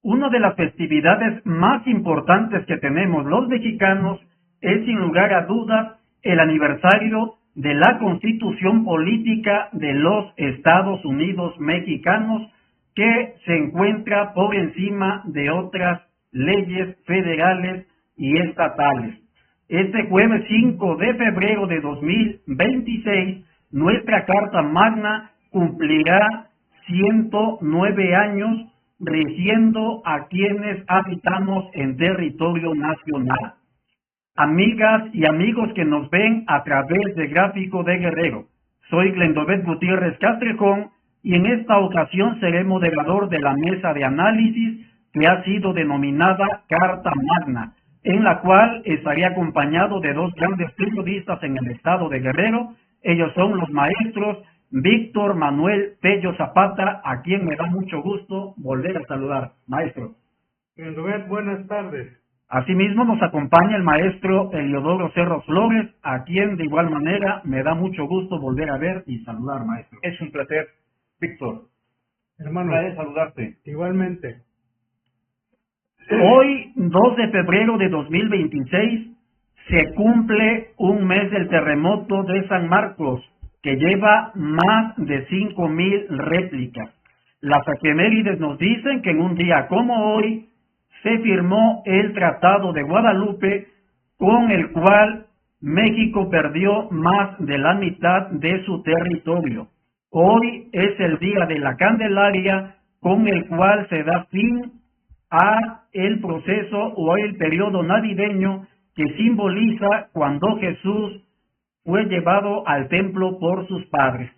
Una de las festividades más importantes que tenemos los mexicanos es sin lugar a dudas el aniversario de la Constitución Política de los Estados Unidos Mexicanos, que se encuentra por encima de otras leyes federales y estatales. Este jueves 5 de febrero de 2026, nuestra Carta Magna cumplirá 109 años rigiendo a quienes habitamos en territorio nacional. Amigas y amigos que nos ven a través de Gráfico de Guerrero, soy Glendobet Gutiérrez Castrejón y en esta ocasión seré moderador de la mesa de análisis que ha sido denominada Carta Magna, en la cual estaré acompañado de dos grandes periodistas en el estado de Guerrero. Ellos son los maestros Víctor Manuel Tello Zapata, a quien me da mucho gusto volver a saludar. Maestro. Glendobet, buenas tardes. Asimismo nos acompaña el maestro Eliodoro Cerro Flores, a quien de igual manera me da mucho gusto volver a ver y saludar, maestro. Es un placer, Víctor. Hermano, Un placer saludarte. Igualmente. Hoy, 2 de febrero de 2026, se cumple un mes del terremoto de San Marcos, que lleva más de 5,000 réplicas. Las efemérides nos dicen que en un día como hoy se firmó el Tratado de Guadalupe, con el cual México perdió más de la mitad de su territorio. Hoy es el día de la Candelaria, con el cual se da fin a el proceso o el periodo navideño que simboliza cuando Jesús fue llevado al templo por sus padres.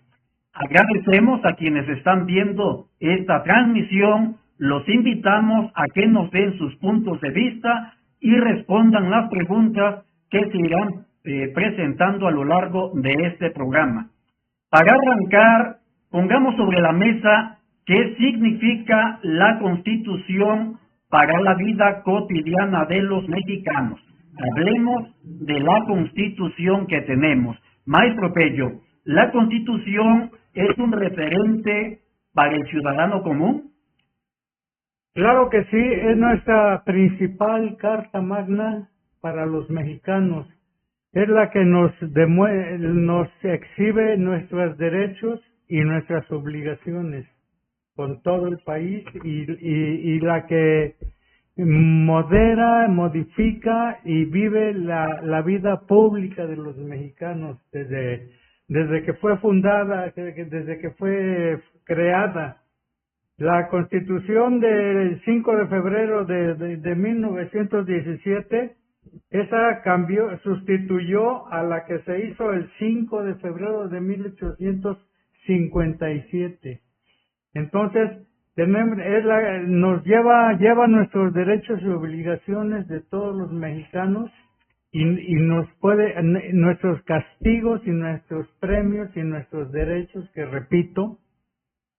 Agradecemos a quienes están viendo esta transmisión. Los invitamos a que nos den sus puntos de vista y respondan las preguntas que se irán presentando a lo largo de este programa. Para arrancar, pongamos sobre la mesa qué significa la Constitución para la vida cotidiana de los mexicanos. Hablemos de la Constitución que tenemos. Maestro Pello, ¿la Constitución es un referente para el ciudadano común? Claro que sí, es nuestra principal Carta Magna para los mexicanos. Es la que nos exhibe nuestros derechos y nuestras obligaciones con todo el país y la que modera, modifica y vive la vida pública de los mexicanos desde que fue fundada, desde que fue creada. La Constitución del 5 de febrero de 1917, esa sustituyó a la que se hizo el 5 de febrero de 1857. Entonces, nos lleva nuestros derechos y obligaciones de todos los mexicanos y nuestros castigos y nuestros premios y nuestros derechos, que repito,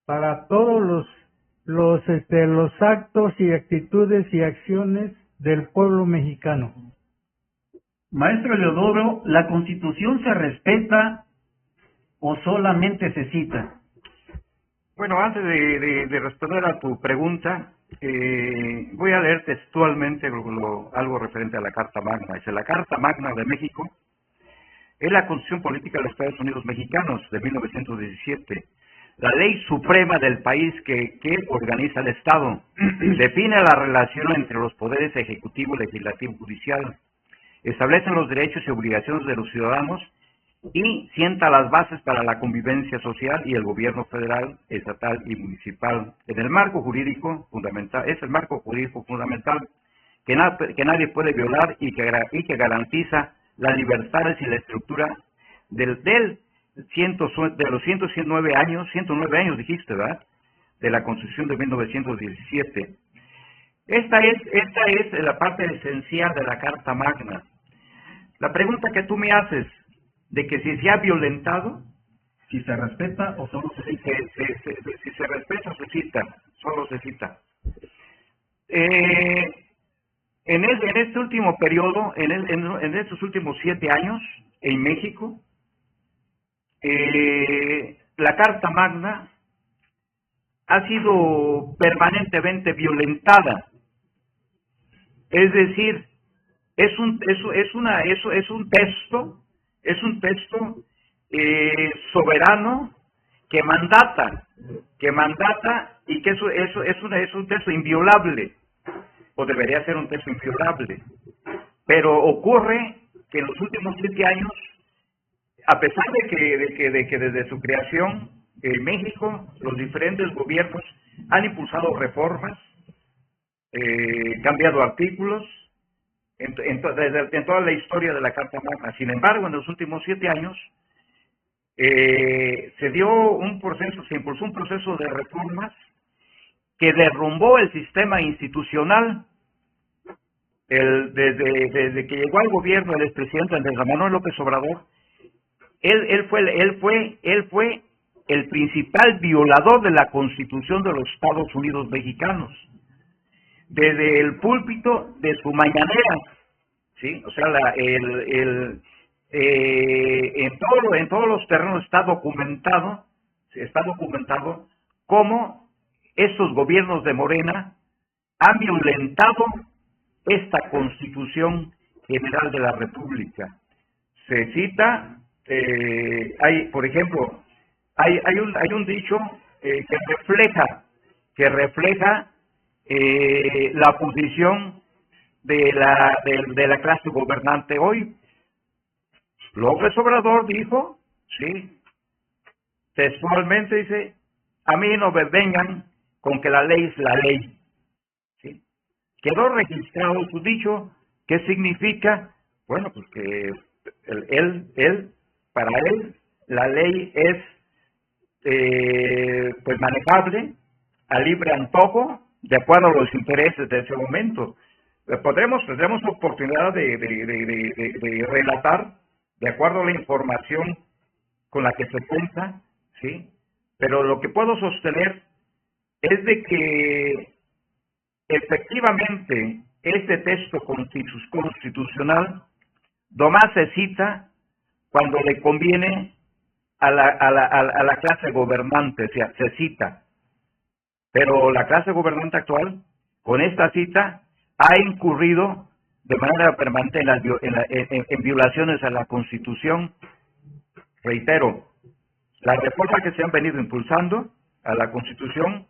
para todos los actos y actitudes y acciones del pueblo mexicano. Maestro Leodoro, ¿la Constitución se respeta o solamente se cita? Bueno, antes de responder a tu pregunta, voy a leer textualmente algo referente a la Carta Magna. Dice: la Carta Magna de México es la Constitución Política de los Estados Unidos Mexicanos de 1917. La ley suprema del país que organiza el Estado. Define la relación entre los poderes ejecutivo, legislativo y judicial. Establece los derechos y obligaciones de los ciudadanos y sienta las bases para la convivencia social y el gobierno federal, estatal y municipal. En el marco jurídico fundamental, es el marco jurídico fundamental que nadie puede violar y que garantiza las libertades y la estructura de los 109 años dijiste, ¿verdad?, de la Constitución de 1917. Esta es la parte esencial de la Carta Magna. La pregunta que tú me haces, de que si se ha violentado, si se respeta o solo se cita. Si se respeta o se cita, solo se cita. En este último periodo, en estos últimos 7 años, en México, la Carta Magna ha sido permanentemente violentada. Es decir, es un texto soberano que mandata y que eso es un texto inviolable, o debería ser un texto inviolable. Pero ocurre que en los últimos 7 años, a pesar de que desde su creación en México los diferentes gobiernos han impulsado reformas, cambiado artículos en toda la historia de la Carta Magna. Sin embargo, en los últimos 7 años se impulsó un proceso de reformas que derrumbó el sistema institucional. Desde que llegó al gobierno el expresidente Andrés Manuel López Obrador, él fue el principal violador de la Constitución de los Estados Unidos mexicanos. Desde el púlpito de su mañanera, ¿sí? O sea, en todos los terrenos está documentado cómo estos gobiernos de Morena han violentado esta Constitución General de la República. Se cita, por ejemplo, hay un dicho que refleja la posición de la clase gobernante hoy. López Obrador dijo, sí, textualmente dice, a mí no me vengan con que la ley es la ley. ¿Sí? Quedó registrado su dicho, ¿qué significa? Bueno, pues que para él, la ley es pues manejable a libre antojo, de acuerdo a los intereses de ese momento. Tendremos oportunidad de relatar de acuerdo a la información con la que se cuenta, ¿sí? Pero lo que puedo sostener es de que efectivamente este texto constitucional nomás se cita cuando le conviene a la clase gobernante, o sea, se cita. Pero la clase gobernante actual, con esta cita, ha incurrido de manera permanente en violaciones a la Constitución. Reitero, las reformas que se han venido impulsando a la Constitución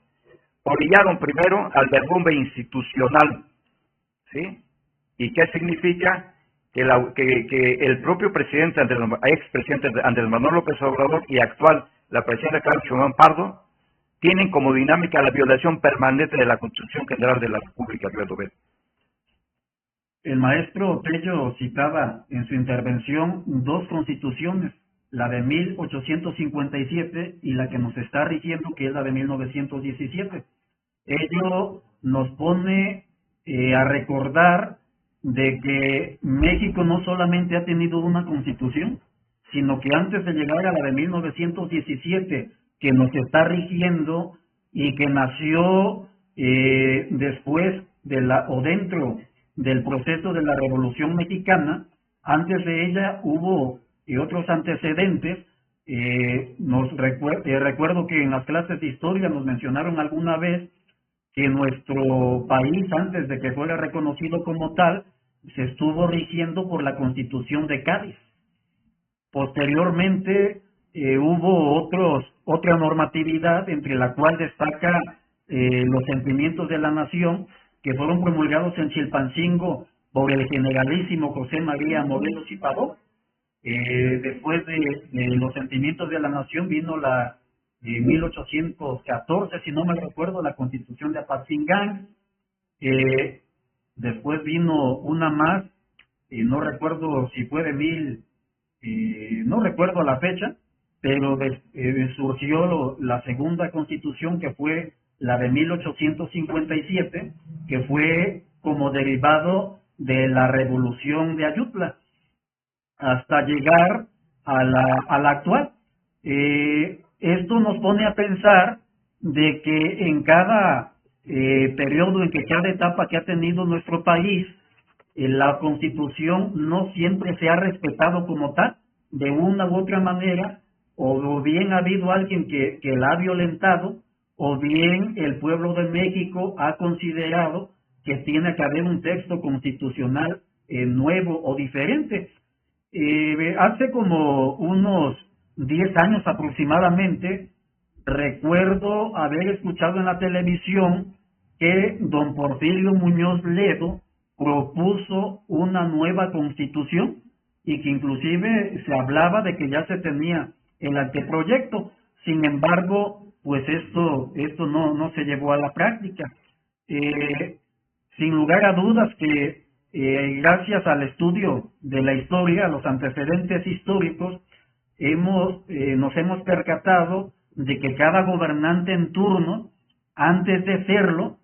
orillaron primero al derrumbe institucional, ¿sí? ¿Y qué significa? Que el propio expresidente Andrés Manuel López Obrador y actual la presidenta Claudia Sheinbaum Pardo tienen como dinámica la violación permanente de la Constitución General de la República. El maestro Tello citaba en su intervención 2 constituciones, la de 1857 y la que nos está rigiendo, que es la de 1917. Ello nos pone a recordar de que México no solamente ha tenido una constitución, sino que antes de llegar a la de 1917, que nos está rigiendo y que nació después dentro del proceso de la Revolución Mexicana, antes de ella hubo otros antecedentes. Recuerdo que en las clases de historia nos mencionaron alguna vez que nuestro país, antes de que fuera reconocido como tal, se estuvo rigiendo por la Constitución de Cádiz. Posteriormente hubo otra normatividad, entre la cual destaca los sentimientos de la nación, que fueron promulgados en Chilpancingo por el generalísimo José María Morelos y Pavón. Después de los sentimientos de la nación vino la 1814, si no me recuerdo, la Constitución de Apatzingán. Después vino una más, no recuerdo si fue no recuerdo la fecha, pero surgió la segunda Constitución, que fue la de 1857, que fue como derivado de la Revolución de Ayutla, hasta llegar a la actual. Esto nos pone a pensar de que en cada periodo, en que cada etapa que ha tenido nuestro país, la Constitución no siempre se ha respetado como tal, de una u otra manera, o bien ha habido alguien que la ha violentado, o bien el pueblo de México ha considerado que tiene que haber un texto constitucional nuevo o diferente. Hace como unos 10 años aproximadamente, recuerdo haber escuchado en la televisión que don Porfirio Muñoz Ledo propuso una nueva constitución y que inclusive se hablaba de que ya se tenía el anteproyecto. Sin embargo, pues esto no se llevó a la práctica. Sin lugar a dudas que gracias al estudio de la historia, a los antecedentes históricos, nos hemos percatado de que cada gobernante en turno, antes de hacerlo,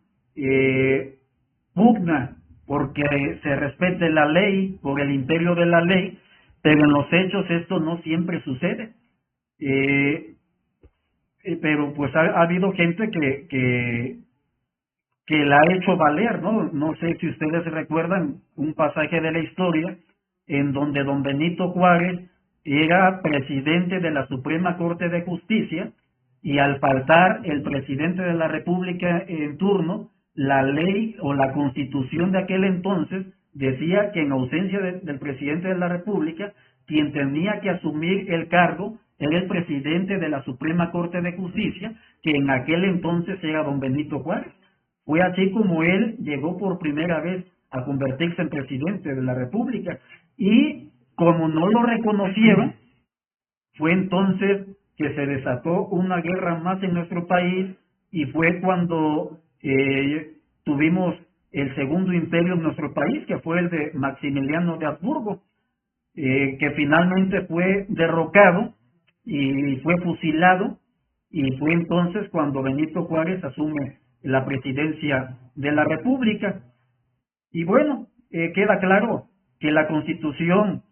pugna porque se respete la ley, por el imperio de la ley, pero en los hechos esto no siempre sucede. Pero pues ha habido gente que la ha hecho valer, ¿no? No sé si ustedes recuerdan un pasaje de la historia en donde don Benito Juárez era presidente de la Suprema Corte de Justicia y al faltar el presidente de la República en turno, la ley o la constitución de aquel entonces decía que en ausencia del presidente de la República, quien tenía que asumir el cargo era el presidente de la Suprema Corte de Justicia, que en aquel entonces era don Benito Juárez. Fue así como él llegó por primera vez a convertirse en presidente de la República. Y como no lo reconocieron, fue entonces que se desató una guerra más en nuestro país y fue cuando tuvimos el segundo imperio en nuestro país, que fue el de Maximiliano de Habsburgo, que finalmente fue derrocado y fue fusilado, y fue entonces cuando Benito Juárez asume la presidencia de la República. Y bueno, queda claro que la Constitución,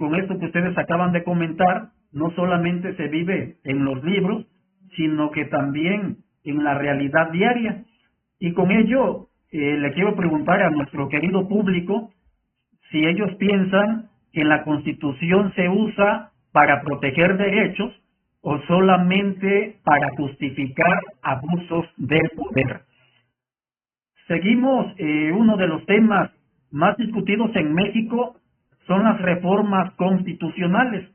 con esto que ustedes acaban de comentar, no solamente se vive en los libros, sino que también en la realidad diaria. Y con ello le quiero preguntar a nuestro querido público si ellos piensan que la Constitución se usa para proteger derechos o solamente para justificar abusos del poder. Seguimos, uno de los temas más discutidos en México son las reformas constitucionales.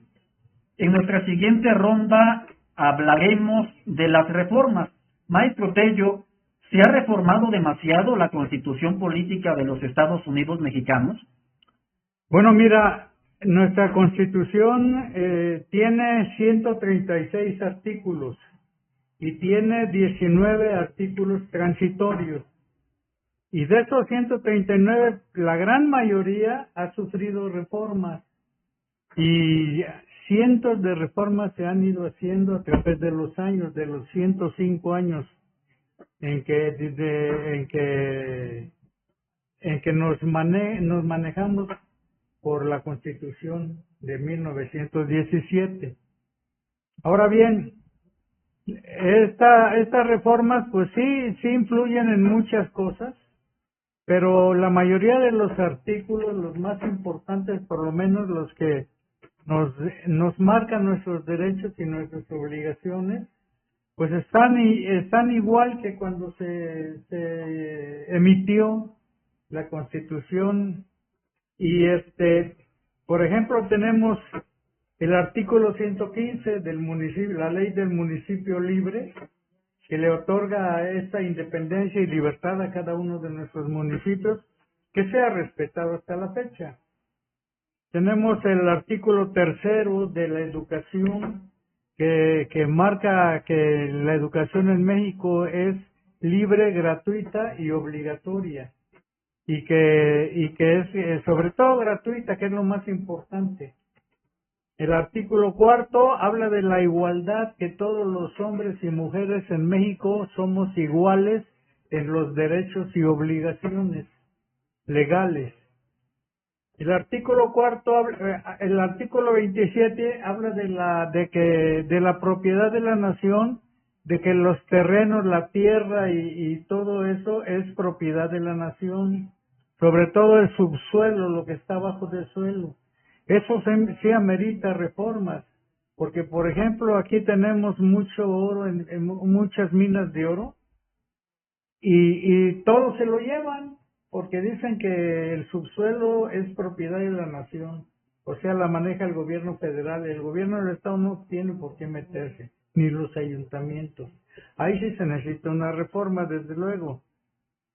En nuestra siguiente ronda hablaremos de las reformas. Maestro Tello, ¿se ha reformado demasiado la Constitución política de los Estados Unidos mexicanos? Bueno, mira, nuestra Constitución tiene 136 artículos y tiene 19 artículos transitorios. Y de esos 139, la gran mayoría ha sufrido reformas. Y cientos de reformas se han ido haciendo a través de los años, de los 105 años en que nos manejamos por la Constitución de 1917. Ahora bien, estas reformas pues sí influyen en muchas cosas, pero la mayoría de los artículos, los más importantes, por lo menos los que nos marcan nuestros derechos y nuestras obligaciones, pues están igual que cuando se emitió la Constitución. Y por ejemplo, tenemos el artículo 115 del municipio, la ley del municipio libre, que le otorga esta independencia y libertad a cada uno de nuestros municipios, que sea respetado hasta la fecha. Tenemos el artículo 3 de la educación, que marca que la educación en México es libre, gratuita y obligatoria. Y que es sobre todo gratuita, que es lo más importante. El artículo 4 habla de la igualdad, que todos los hombres y mujeres en México somos iguales en los derechos y obligaciones legales. El artículo 27 habla de la propiedad de la nación, de que los terrenos, la tierra y todo eso es propiedad de la nación, sobre todo el subsuelo, lo que está bajo del suelo. Eso sí amerita reformas, Porque, por ejemplo, aquí tenemos mucho oro, en muchas minas de oro, y todo se lo llevan, porque dicen que el subsuelo es propiedad de la nación. O sea, la maneja el gobierno federal. El gobierno del estado no tiene por qué meterse, ni los ayuntamientos. Ahí sí se necesita una reforma, desde luego.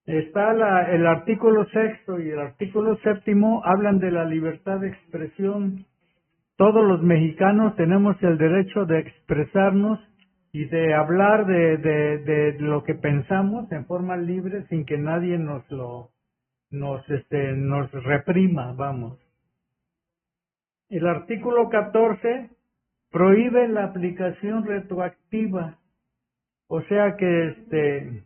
Está el artículo 6º y el artículo 7º hablan de la libertad de expresión. Todos los mexicanos tenemos el derecho de expresarnos y de hablar de lo que pensamos en forma libre sin que nadie nos reprima, vamos. El artículo 14 prohíbe la aplicación retroactiva, o sea que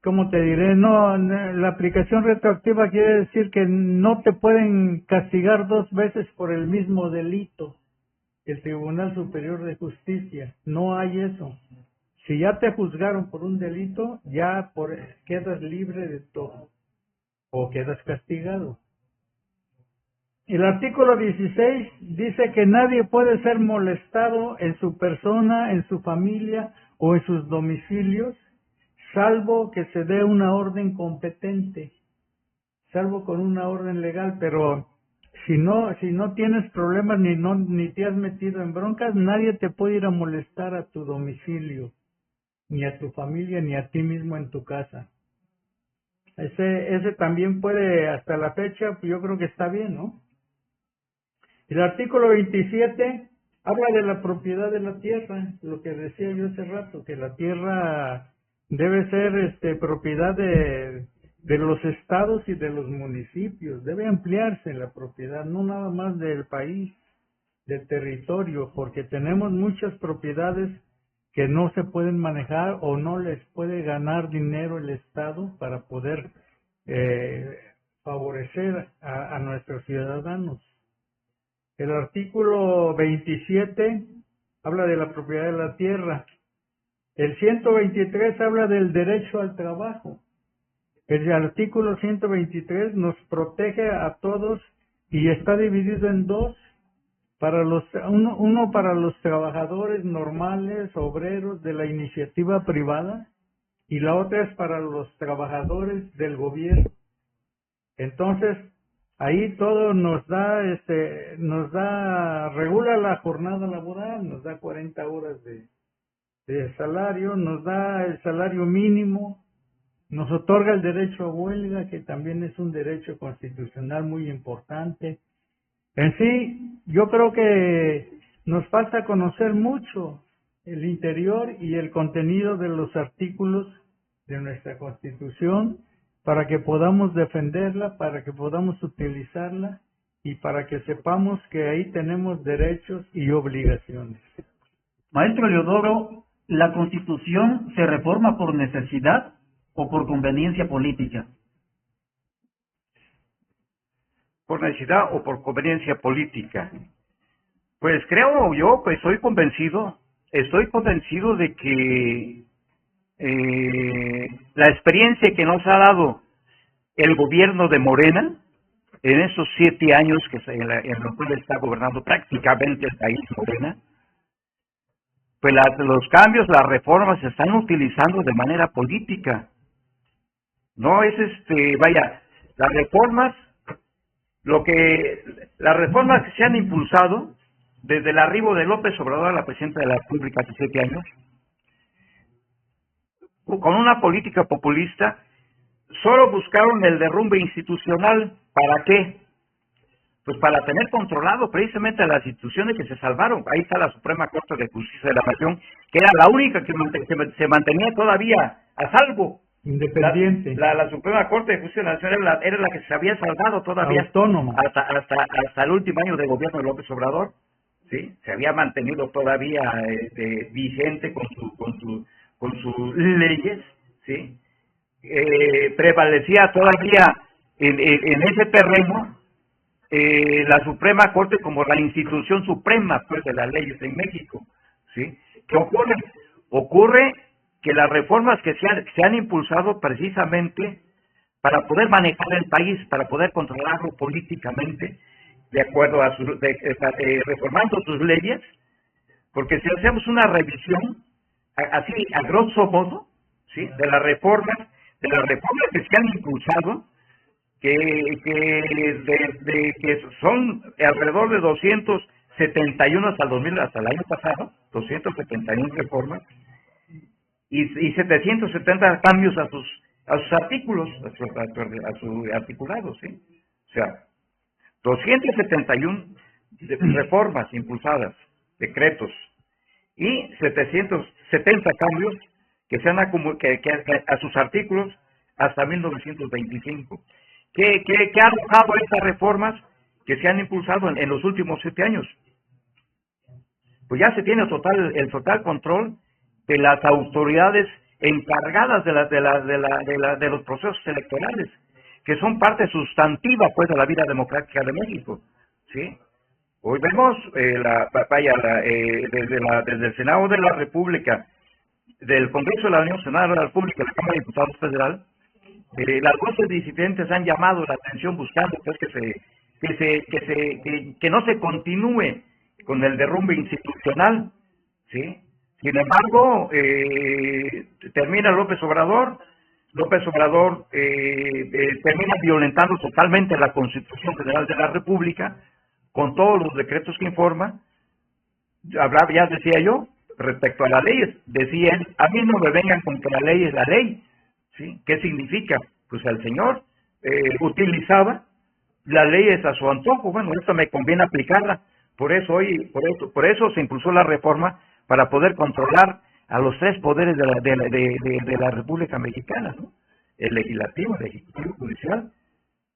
¿cómo te diré? No, la aplicación retroactiva quiere decir que no te pueden castigar 2 veces por el mismo delito. El Tribunal Superior de Justicia, no hay eso. Si ya te juzgaron por un delito, ya quedas libre de todo o quedas castigado. El artículo 16 dice que nadie puede ser molestado en su persona, en su familia o en sus domicilios, salvo que se dé una orden competente, salvo con una orden legal, pero si no tienes problemas ni te has metido en broncas, nadie te puede ir a molestar a tu domicilio, ni a tu familia, ni a ti mismo en tu casa. Ese también puede, hasta la fecha, yo creo que está bien, ¿no? El artículo 27 habla de la propiedad de la tierra, lo que decía yo hace rato, que la tierra debe ser propiedad de los estados y de los municipios. Debe ampliarse la propiedad, no nada más del país, del territorio, porque tenemos muchas propiedades que no se pueden manejar o no les puede ganar dinero el estado para poder favorecer a nuestros ciudadanos. El artículo 27 habla de la propiedad de la tierra. El 123 habla del derecho al trabajo. El artículo 123 nos protege a todos y está dividido en 2. Uno para los trabajadores normales, obreros de la iniciativa privada, y la otra es para los trabajadores del gobierno. Entonces, ahí todo regula la jornada laboral, nos da 40 horas de salario, nos da el salario mínimo, nos otorga el derecho a huelga, que también es un derecho constitucional muy importante. En sí, yo creo que nos falta conocer mucho el interior y el contenido de los artículos de nuestra Constitución para que podamos defenderla, para que podamos utilizarla y para que sepamos que ahí tenemos derechos y obligaciones. Maestro Leodoro, ¿la Constitución se reforma por necesidad o por conveniencia política? ¿Por necesidad o por conveniencia política? Pues creo yo, pues estoy convencido de que la experiencia que nos ha dado el gobierno de Morena en esos 7 años en los cuales está gobernando prácticamente el país Morena, pues los cambios, las reformas se están utilizando de manera política. No es las reformas que se han impulsado desde el arribo de López Obrador a la presidencia de la República hace 7 años, con una política populista, solo buscaron el derrumbe institucional. ¿Para qué? Pues para tener controlado precisamente a las instituciones que se salvaron. Ahí está la Suprema Corte de Justicia de la Nación, que era la única que se mantenía todavía a salvo. Independiente. La Suprema Corte de Justicia de la Nación era la que se había salvado todavía. Autónoma. Hasta el último año de gobierno de López Obrador. ¿Sí? Se había mantenido todavía vigente con sus leyes. ¿Sí? Prevalecía todavía en ese terreno la Suprema Corte como la institución suprema, pues, de las leyes en México. ¿Sí? ¿Qué ocurre? Ocurre que las reformas que se han impulsado precisamente para poder manejar el país, para poder controlarlo políticamente, de acuerdo a reformando sus leyes, porque si hacemos una revisión, así a grosso modo, ¿sí? de las reformas que se han impulsado, que son alrededor de 271 hasta el año pasado, 271 reformas, y 770 cambios a sus artículos, a su articulado, ¿sí? O sea, 271 reformas impulsadas, decretos, y 770 cambios que se han a sus artículos hasta 1925. ¿Qué ha arrojado estas reformas que se han impulsado en los últimos 7 años? Pues ya se tiene el total control de las autoridades encargadas de los procesos electorales, que son parte sustantiva pues de la vida democrática de México, ¿sí? Hoy vemos desde el Senado de la República, del Congreso de la Unión, Senado de la República, la Cámara de Diputados Federal, las voces disidentes han llamado la atención buscando pues que no se continúe con el derrumbe institucional, ¿sí? Sin embargo, termina López Obrador termina violentando totalmente la Constitución Federal de la República con todos los decretos que informa. Ya decía yo, respecto a las leyes, decía él, a mí no me vengan con que la ley es la ley, ¿sí? ¿Qué significa? Pues el señor utilizaba las leyes a su antojo. Bueno, esto me conviene aplicarla, por eso se impulsó la reforma para poder controlar a los 3 poderes de la República Mexicana, ¿no? El legislativo, el ejecutivo, el judicial,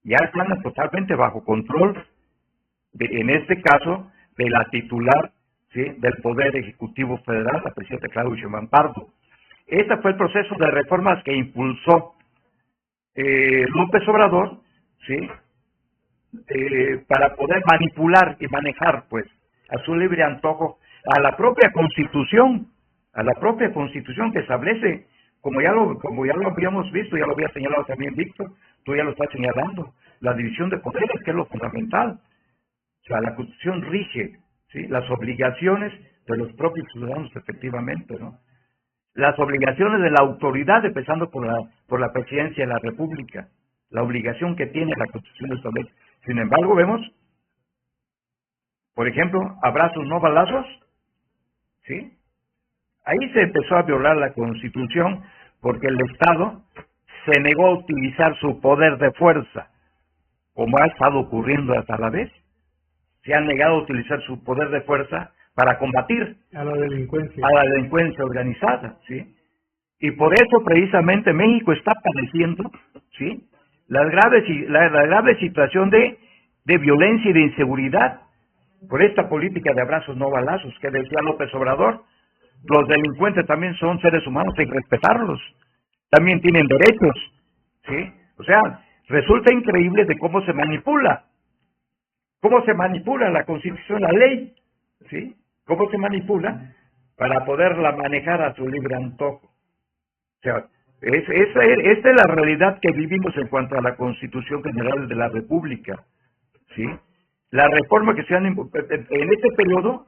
ya están totalmente bajo control, en este caso, de la titular, ¿sí? del Poder Ejecutivo Federal, la presidenta Claudia Sheinbaum Pardo. Este fue el proceso de reformas que impulsó López Obrador, ¿sí? Para poder manipular y manejar, pues, a su libre antojo, a la propia Constitución que establece, como ya lo habíamos visto, ya lo había señalado también Víctor, tú ya lo estás señalando, la división de poderes, que es lo fundamental. O sea, la Constitución rige, ¿sí? las obligaciones de los propios ciudadanos, efectivamente, ¿no? Las obligaciones de la autoridad, empezando por la Presidencia de la República, la obligación que tiene la Constitución de establecer. Sin embargo, vemos, por ejemplo, abrazos no balazos, ¿sí? Ahí se empezó a violar la Constitución porque el Estado se negó a utilizar su poder de fuerza, como ha estado ocurriendo hasta la vez. Se han negado a utilizar su poder de fuerza para combatir a la delincuencia organizada, ¿sí? Y por eso precisamente México está padeciendo, ¿sí? la grave situación de violencia y de inseguridad por esta política de abrazos no balazos que decía López Obrador. Los delincuentes también son seres humanos, hay que respetarlos, también tienen derechos, ¿sí? O sea, resulta increíble de cómo se manipula la Constitución, la ley, ¿sí? Cómo se manipula para poderla manejar a su libre antojo. O sea, esta es la realidad que vivimos en cuanto a la Constitución General de la República, ¿sí? La reforma que se han en este periodo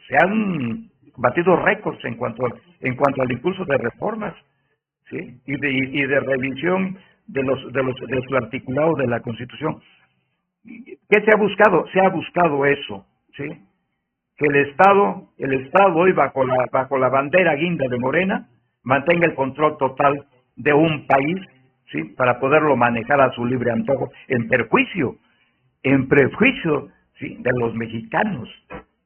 se han batido récords en cuanto al impulso de reformas, ¿sí? y de revisión de su articulado de la Constitución. ¿Qué se ha buscado? Se ha buscado eso, ¿sí? Que el Estado hoy bajo la bandera guinda de Morena mantenga el control total de un país, ¿sí? Para poderlo manejar a su libre antojo, en prejuicio, ¿sí? De los mexicanos,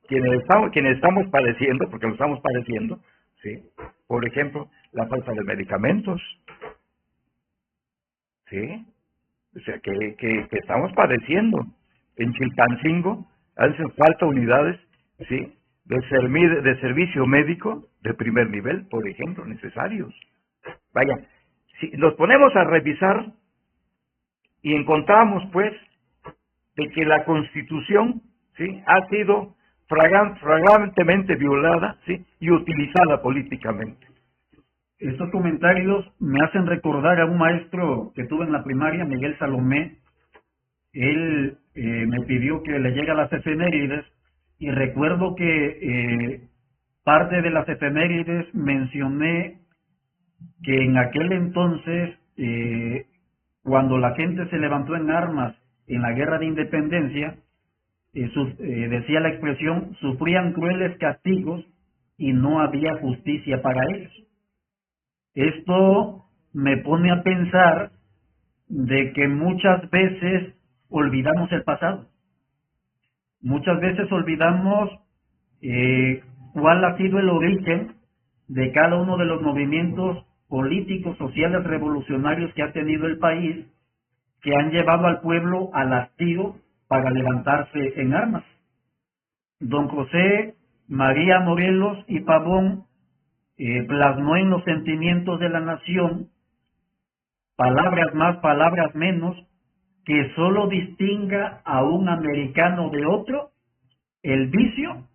quienes estamos padeciendo, porque lo estamos padeciendo, ¿sí? Por ejemplo, la falta de medicamentos, ¿sí? O sea, que estamos padeciendo. En Chilpancingo hacen falta unidades, ¿sí? de servicio médico de primer nivel, por ejemplo, necesarios. Vaya, si nos ponemos a revisar y encontramos, pues, de que la Constitución, ¿sí? ha sido flagrantemente violada, ¿sí? y utilizada políticamente. Estos comentarios me hacen recordar a un maestro que tuve en la primaria, Miguel Salomé. él me pidió que leyera las efemérides y recuerdo que parte de las efemérides mencioné que en aquel entonces, cuando la gente se levantó en armas en la guerra de independencia, decía la expresión, sufrían crueles castigos y no había justicia para ellos. Esto me pone a pensar de que muchas veces olvidamos el pasado. Muchas veces olvidamos cuál ha sido el origen de cada uno de los movimientos políticos, sociales, revolucionarios que ha tenido el país, que han llevado al pueblo al hastío para levantarse en armas. Don José María Morelos y Pavón plasmó en los sentimientos de la nación, palabras más, palabras menos, que solo distinga a un americano de otro, el vicio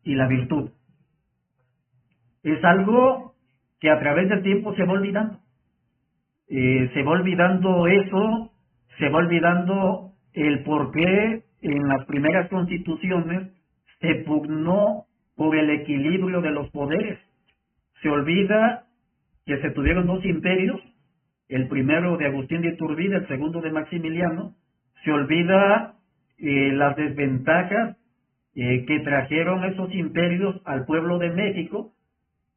y la virtud. Es algo que a través del tiempo se va olvidando. Se va olvidando eso, se va olvidando el por qué en las primeras constituciones se pugnó por el equilibrio de los poderes. Se olvida que se tuvieron dos imperios, el primero de Agustín de Iturbide, el segundo de Maximiliano. Se olvida las desventajas que trajeron esos imperios al pueblo de México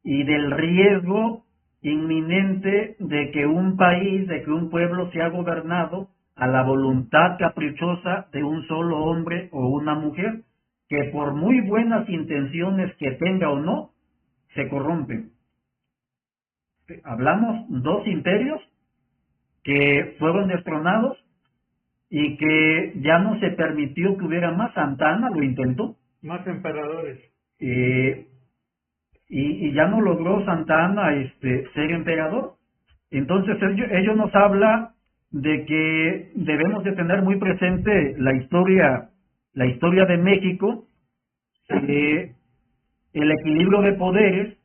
y del riesgo inminente de que un país, de que un pueblo sea gobernado a la voluntad caprichosa de un solo hombre o una mujer, que por muy buenas intenciones que tenga o no, se corrompen. Hablamos dos imperios que fueron destronados y que ya no se permitió que hubiera más. Santa Anna lo intentó. Más emperadores. Y ya no logró Santa Anna ser emperador. Entonces ello nos habla de que debemos de tener muy presente la historia de México, el equilibrio de poderes,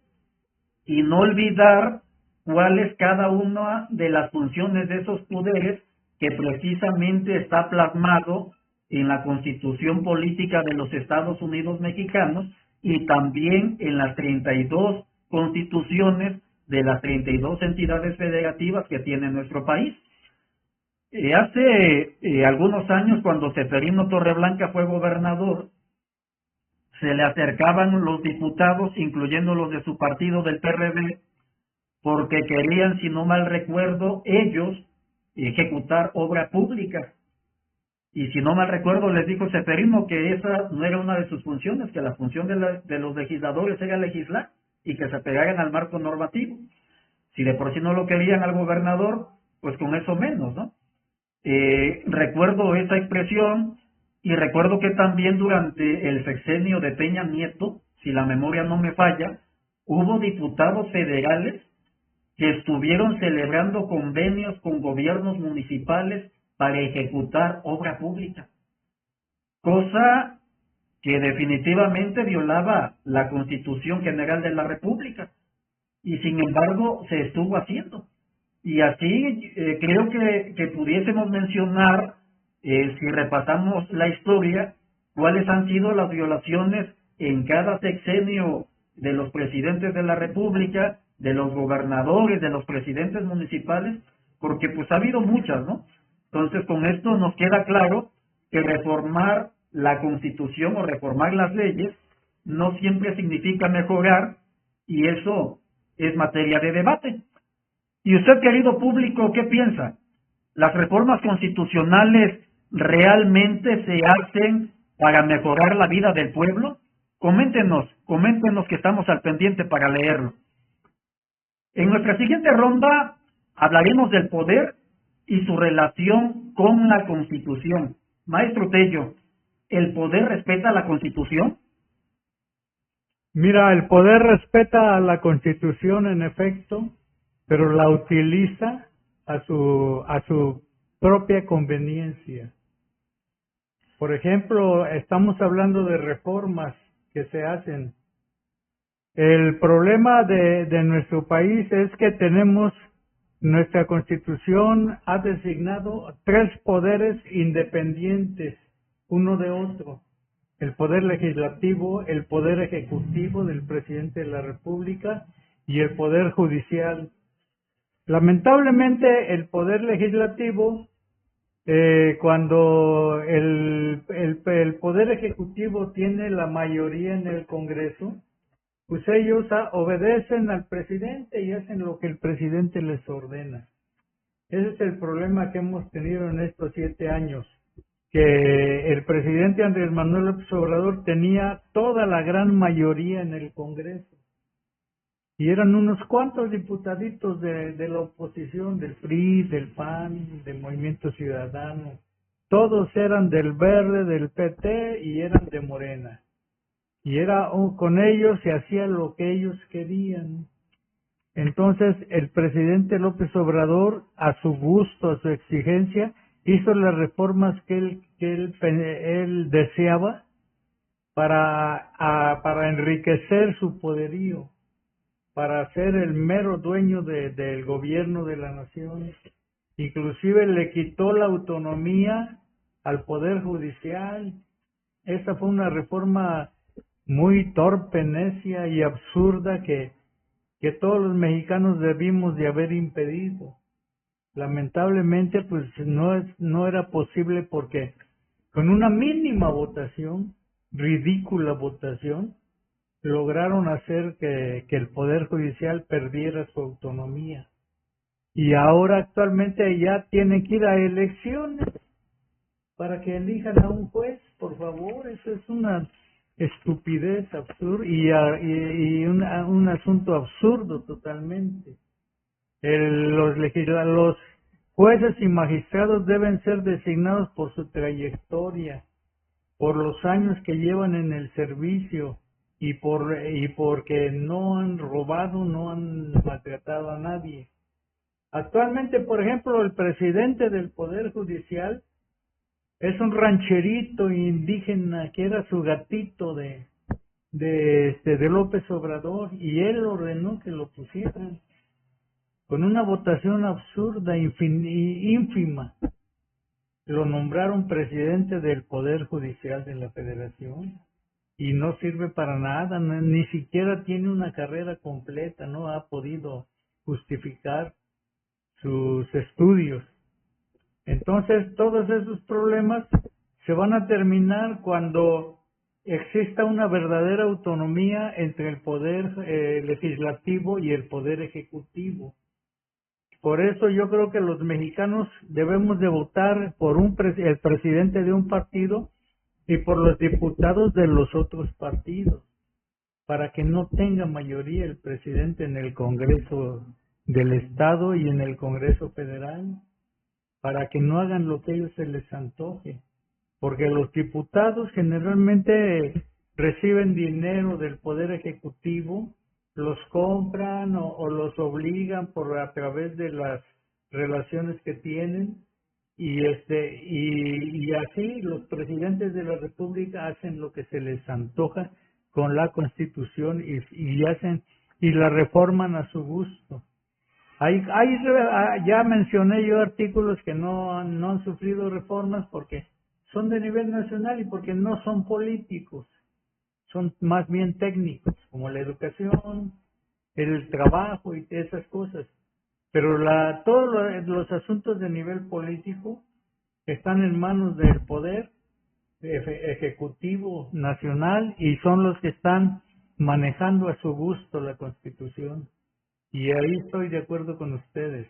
y no olvidar cuál es cada una de las funciones de esos poderes que precisamente está plasmado en la Constitución Política de los Estados Unidos Mexicanos y también en las 32 constituciones de las 32 entidades federativas que tiene nuestro país. Hace algunos años, cuando Ceferino Torreblanca fue gobernador, se le acercaban los diputados, incluyendo los de su partido del PRD, porque querían, si no mal recuerdo, ellos ejecutar obra pública. Y si no mal recuerdo, les dijo Ceferino que esa no era una de sus funciones, que la función de los legisladores era legislar y que se apegaran al marco normativo. Si de por sí no lo querían al gobernador, pues con eso menos, ¿no? Recuerdo esa expresión y recuerdo que también durante el sexenio de Peña Nieto, si la memoria no me falla, hubo diputados federales que estuvieron celebrando convenios con gobiernos municipales para ejecutar obra pública, cosa que definitivamente violaba la Constitución General de la República, y sin embargo se estuvo haciendo. Y así creo que pudiésemos mencionar, si repasamos la historia, cuáles han sido las violaciones en cada sexenio de los presidentes de la República, de los gobernadores, de los presidentes municipales, porque pues ha habido muchas, ¿no? Entonces con esto nos queda claro que reformar la Constitución o reformar las leyes no siempre significa mejorar, y eso es materia de debate. ¿Y usted, querido público, qué piensa? ¿Las reformas constitucionales realmente se hacen para mejorar la vida del pueblo? Coméntenos que estamos al pendiente para leerlo. En nuestra siguiente ronda hablaremos del poder y su relación con la Constitución. Maestro Tello, ¿el poder respeta la Constitución? Mira, el poder respeta a la Constitución en efecto, pero la utiliza a su propia conveniencia. Por ejemplo, estamos hablando de reformas que se hacen. El problema de nuestro país es que tenemos Nuestra Constitución ha designado 3 poderes independientes uno de otro: el poder legislativo, el poder ejecutivo del presidente de la República y el poder judicial. Lamentablemente, el poder legislativo, cuando el poder ejecutivo tiene la mayoría en el Congreso, pues ellos obedecen al presidente y hacen lo que el presidente les ordena. Ese es el problema que hemos tenido en estos 7 años, que el presidente Andrés Manuel López Obrador tenía toda la gran mayoría en el Congreso. Y eran unos cuantos diputaditos de la oposición, del PRI, del PAN, del Movimiento Ciudadano. Todos eran del Verde, del PT y eran de Morena. Y con ellos se hacía lo que ellos querían. Entonces el presidente López Obrador, a su gusto, a su exigencia, hizo las reformas que él deseaba para enriquecer su poderío, para ser el mero dueño del gobierno de la nación. Inclusive le quitó la autonomía al Poder Judicial. Esa fue una reforma muy torpe, necia y absurda que todos los mexicanos debimos de haber impedido. Lamentablemente, pues no era posible, porque con una mínima votación, ridícula votación, lograron hacer que el Poder Judicial perdiera su autonomía. Y ahora actualmente ya tienen que ir a elecciones para que elijan a un juez. Por favor, eso es una estupidez absurda y un asunto absurdo totalmente. Los jueces y magistrados deben ser designados por su trayectoria, por los años que llevan en el servicio y porque no han robado, no han maltratado a nadie. Actualmente, por ejemplo, el presidente del Poder Judicial es un rancherito indígena que era su gatito de López Obrador, y él ordenó que lo pusieran con una votación absurda, ínfima. Lo nombraron presidente del Poder Judicial de la Federación y no sirve para nada, ni siquiera tiene una carrera completa, no ha podido justificar sus estudios. Entonces, todos esos problemas se van a terminar cuando exista una verdadera autonomía entre el poder legislativo y el poder ejecutivo. Por eso yo creo que los mexicanos debemos de votar por el presidente de un partido y por los diputados de los otros partidos, para que no tenga mayoría el presidente en el Congreso del Estado y en el Congreso Federal, para que no hagan lo que a ellos se les antoje, porque los diputados generalmente reciben dinero del Poder Ejecutivo, los compran o los obligan a través de las relaciones que tienen, y así los presidentes de la República hacen lo que se les antoja con la Constitución y la reforman a su gusto. Ya mencioné yo artículos que no han sufrido reformas porque son de nivel nacional y porque no son políticos, son más bien técnicos, como la educación, el trabajo y esas cosas. Pero todos los asuntos de nivel político están en manos del Poder Ejecutivo Nacional y son los que están manejando a su gusto la Constitución. Y ahí estoy de acuerdo con ustedes.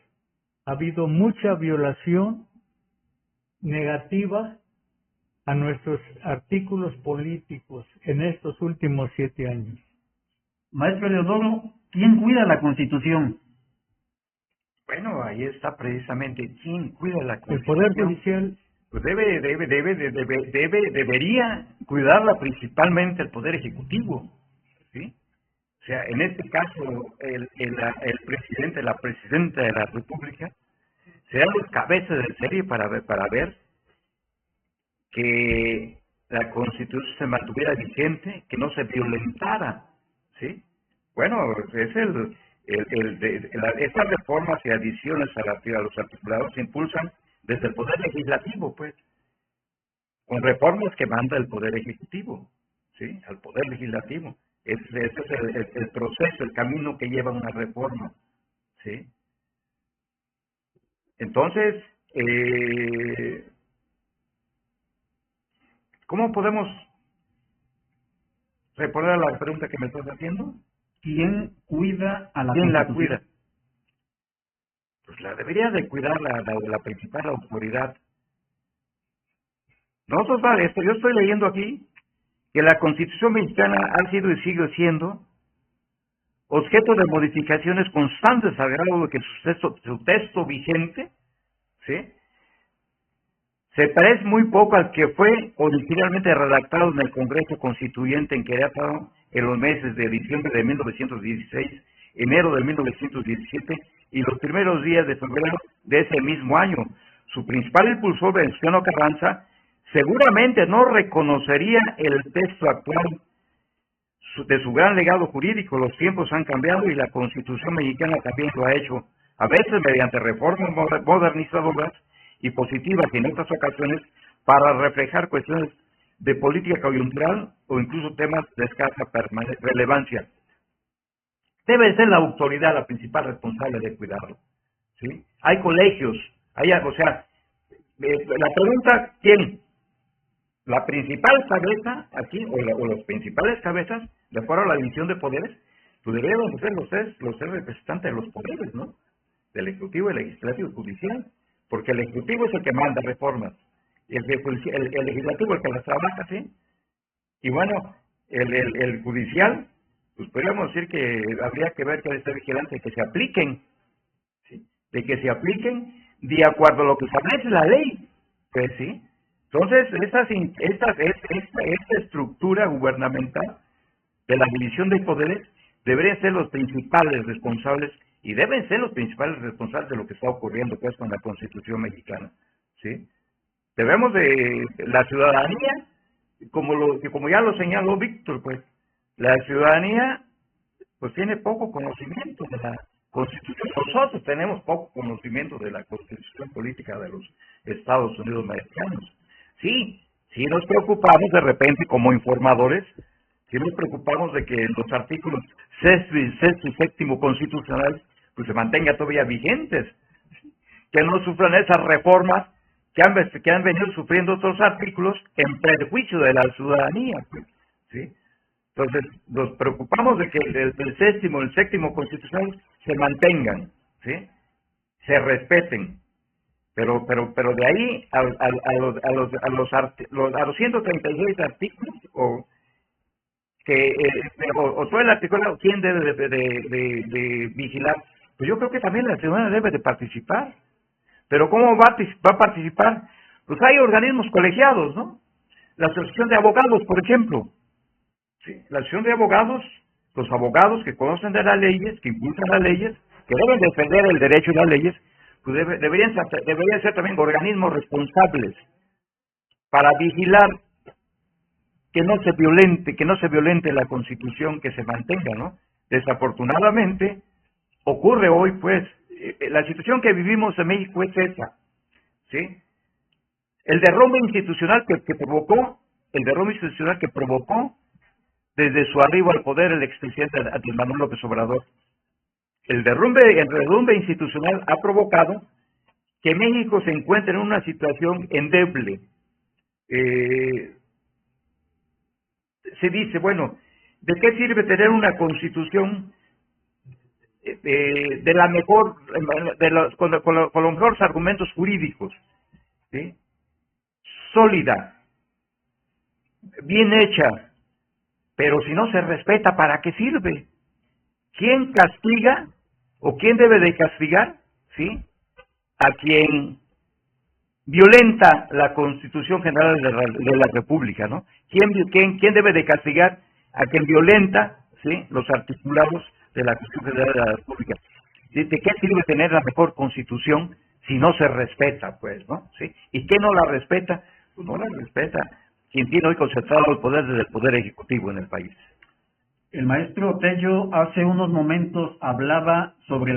Ha habido mucha violación negativa a nuestros artículos políticos en estos últimos 7 años. Maestro Leodoro, ¿quién cuida la Constitución? Bueno, ahí está precisamente quién cuida la Constitución. El Poder Judicial. Pues debería cuidarla principalmente el Poder Ejecutivo, ¿sí? O sea, en este caso, el presidente, la presidenta de la República, serán los cabezas de serie para ver que la Constitución se mantuviera vigente, que no se violentara, ¿sí? Bueno, es estas reformas y adiciones a los articulados se impulsan desde el Poder Legislativo, pues, con reformas que manda el Poder Ejecutivo, ¿sí? Al Poder Legislativo. Ese es el proceso, el camino que lleva una reforma, ¿sí? Entonces, ¿cómo podemos responder a la pregunta que me estás haciendo? ¿Quién cuida a la ¿Quién la Constitución? cuida? Pues la debería de cuidar la principal autoridad. Nosotros, vale, yo estoy leyendo aquí que la Constitución mexicana ha sido y sigue siendo objeto de modificaciones constantes al grado de que su texto vigente, ¿sí?, se parece muy poco al que fue originalmente redactado en el Congreso Constituyente en Querétaro en los meses de diciembre de 1916, enero de 1917 y los primeros días de febrero de ese mismo año. Su principal impulsor, Venustiano Carranza, seguramente no reconocería el texto actual de su gran legado jurídico. Los tiempos han cambiado y la Constitución mexicana también lo ha hecho, a veces mediante reformas modernizadoras y positivas y en otras ocasiones para reflejar cuestiones de política coyuntural o incluso temas de escasa relevancia. Debe ser la autoridad la principal responsable de cuidarlo, ¿sí? Hay colegios, o sea, la pregunta, ¿quién? La principal cabeza aquí, o las principales cabezas, de acuerdo a la división de poderes, pues deberían ser los tres representantes de los poderes, ¿no? Del Ejecutivo, el Legislativo y el Judicial, porque el Ejecutivo es el que manda reformas, y el Legislativo el que las trabaja, ¿sí? Y bueno, el Judicial, pues podríamos decir que habría que ver que esté vigilante de que se apliquen, ¿sí? De que se apliquen de acuerdo a lo que establece la ley, pues sí. Entonces, esta estructura gubernamental de la división de poderes deberían ser los principales responsables y deben ser los principales responsables de lo que está ocurriendo pues con la Constitución mexicana, ¿sí? Debemos de la ciudadanía, como ya lo señaló Víctor, pues la ciudadanía pues tiene poco conocimiento de la Constitución. Nosotros tenemos poco conocimiento de la Constitución política de los Estados Unidos mexicanos. Sí nos preocupamos de repente como informadores, sí nos preocupamos de que los artículos sexto y séptimo constitucionales pues se mantengan todavía vigentes, que no sufran esas reformas que han venido sufriendo otros artículos en perjuicio de la ciudadanía, pues, ¿sí? Entonces, nos preocupamos de que el sexto y el séptimo constitucional se mantengan, ¿sí? Se respeten. Pero de ahí a los 136 artículos o todo el artículo, ¿quién debe de vigilar? Pues yo creo que también la ciudadanía debe de participar. Pero ¿cómo va a participar? Pues hay organismos colegiados, ¿no? La Asociación de Abogados, por ejemplo. ¿Sí? La Asociación de Abogados, los abogados que conocen de las leyes, que impulsan las leyes, que deben defender el derecho y las leyes, pues deberían ser también organismos responsables para vigilar que no se violente la Constitución, que se mantenga, ¿no? Desafortunadamente, ocurre hoy, pues, la situación que vivimos en México es esa, ¿sí? El derrumbe institucional que provocó desde su arribo al poder el expresidente Andrés Manuel López Obrador. El derrumbe institucional ha provocado que México se encuentre en una situación endeble. Se dice, bueno, ¿de qué sirve tener una constitución de la mejor, con los mejores argumentos jurídicos, ¿sí? Sólida, bien hecha, pero si no se respeta, ¿para qué sirve? ¿Quién castiga o quién debe de castigar? ¿Sí? A quien violenta la Constitución General de la República, ¿no? ¿Quién debe de castigar a quien violenta, ¿sí?, los articulados de la Constitución General de la República? ¿De qué sirve tener la mejor Constitución si no se respeta, pues, ¿no? ¿Sí? ¿Y quién no la respeta? Pues no la respeta quien tiene hoy concentrado el poder desde el Poder Ejecutivo en el país. El maestro Tello hace unos momentos hablaba sobre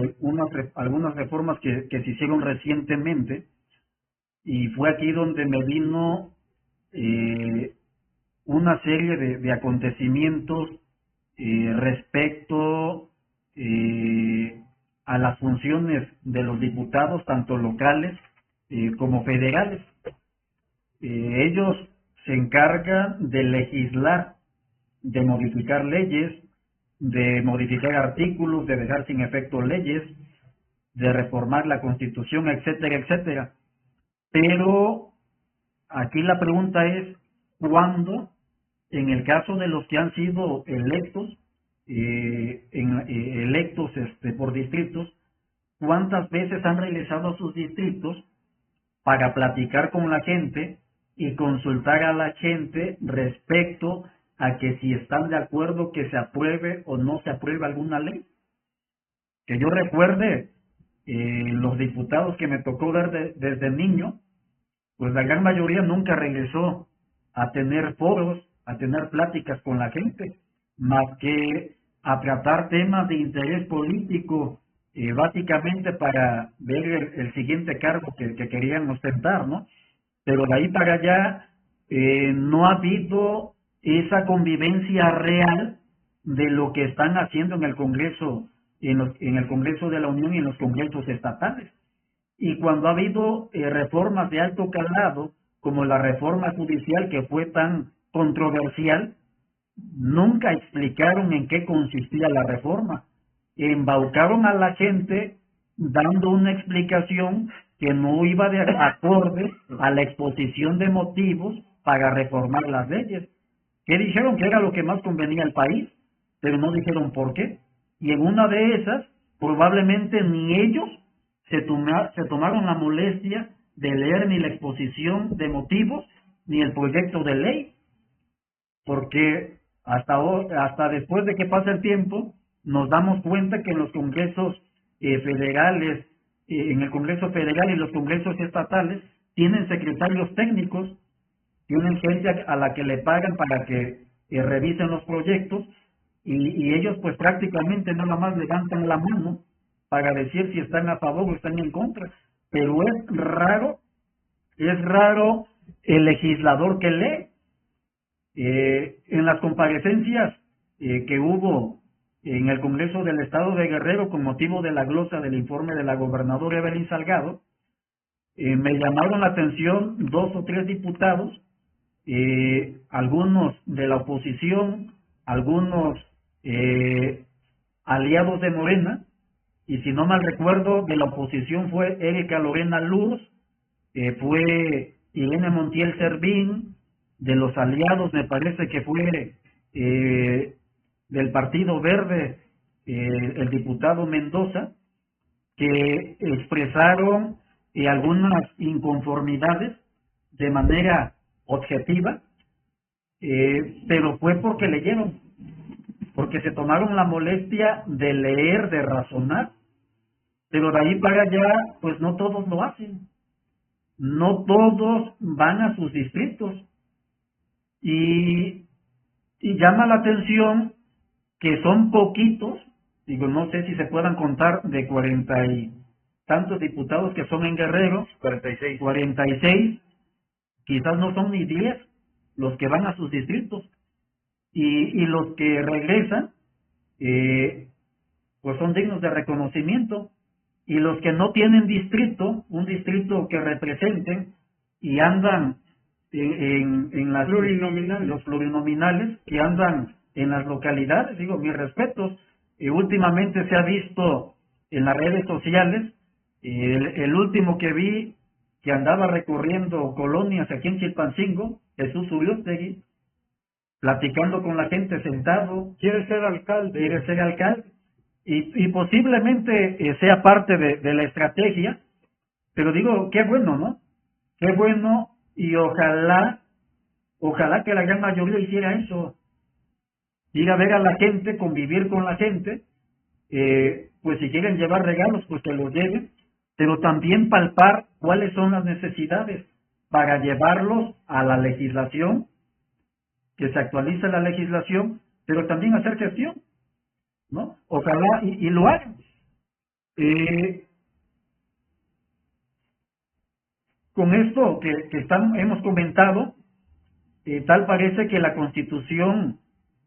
algunas reformas que se hicieron recientemente, y fue aquí donde me vino una serie de acontecimientos respecto a las funciones de los diputados, tanto locales como federales. Ellos se encargan de legislar, de modificar leyes, de modificar artículos, de dejar sin efecto leyes, de reformar la Constitución, etcétera, etcétera. Pero aquí la pregunta es, ¿cuándo, en el caso de los que han sido electos, por distritos, cuántas veces han regresado a sus distritos para platicar con la gente y consultar a la gente respecto a que si están de acuerdo que se apruebe o no se apruebe alguna ley? Que yo recuerde, los diputados que me tocó ver desde niño, pues la gran mayoría nunca regresó a tener foros, a tener pláticas con la gente, más que a tratar temas de interés político, básicamente para ver el siguiente cargo que querían ostentar, ¿no? Pero de ahí para allá no ha habido esa convivencia real de lo que están haciendo en el Congreso, en el Congreso de la Unión y en los congresos estatales. Y cuando ha habido reformas de alto calado, como la reforma judicial que fue tan controversial, nunca explicaron en qué consistía la reforma. Embaucaron a la gente dando una explicación que no iba de acorde a la exposición de motivos para reformar las leyes. Que dijeron que era lo que más convenía al país, pero no dijeron por qué. Y en una de esas, probablemente ni ellos se tomaron la molestia de leer ni la exposición de motivos ni el proyecto de ley, porque hasta después de que pasa el tiempo nos damos cuenta que en los congresos federales, en el Congreso Federal y los congresos estatales, tienen secretarios técnicos, tienen gente a la que le pagan para que revisen los proyectos, y ellos pues prácticamente nada más levantan la mano para decir si están a favor o están en contra. Pero es raro el legislador que lee. En las comparecencias que hubo en el Congreso del Estado de Guerrero con motivo de la glosa del informe de la gobernadora Evelyn Salgado, me llamaron la atención 2 o 3 diputados, algunos de la oposición, algunos aliados de Morena, y si no mal recuerdo, de la oposición fue Erika Lorena Luz, fue Irene Montiel Servín. De los aliados me parece que fue del Partido Verde, el diputado Mendoza, que expresaron algunas inconformidades de manera objetiva, pero fue porque leyeron, porque se tomaron la molestia de leer, de razonar. Pero de ahí para allá, pues no todos lo hacen, no todos van a sus distritos. Y llama la atención que son poquitos, digo, no sé si se puedan contar de 40 y tantos diputados que son en Guerrero, 46, quizás no son ni 10 los que van a sus distritos, y los que regresan, pues son dignos de reconocimiento, y los que no tienen distrito, un distrito que representen, y andan en las los plurinominales que andan en las localidades, digo, mis respetos. Últimamente se ha visto en las redes sociales, el último que vi que andaba recorriendo colonias aquí en Chilpancingo, Jesús Uriostegui, platicando con la gente sentado. Quiere ser alcalde. Y posiblemente sea parte de la estrategia, pero digo, qué bueno, ¿no? Qué bueno. Y ojalá que la gran mayoría hiciera eso, ir a ver a la gente, convivir con la gente, pues si quieren llevar regalos, pues que los lleven, pero también palpar cuáles son las necesidades para llevarlos a la legislación, que se actualice la legislación, pero también hacer gestión, ¿no? Ojalá y lo hagan. Con esto que hemos comentado, tal parece que la Constitución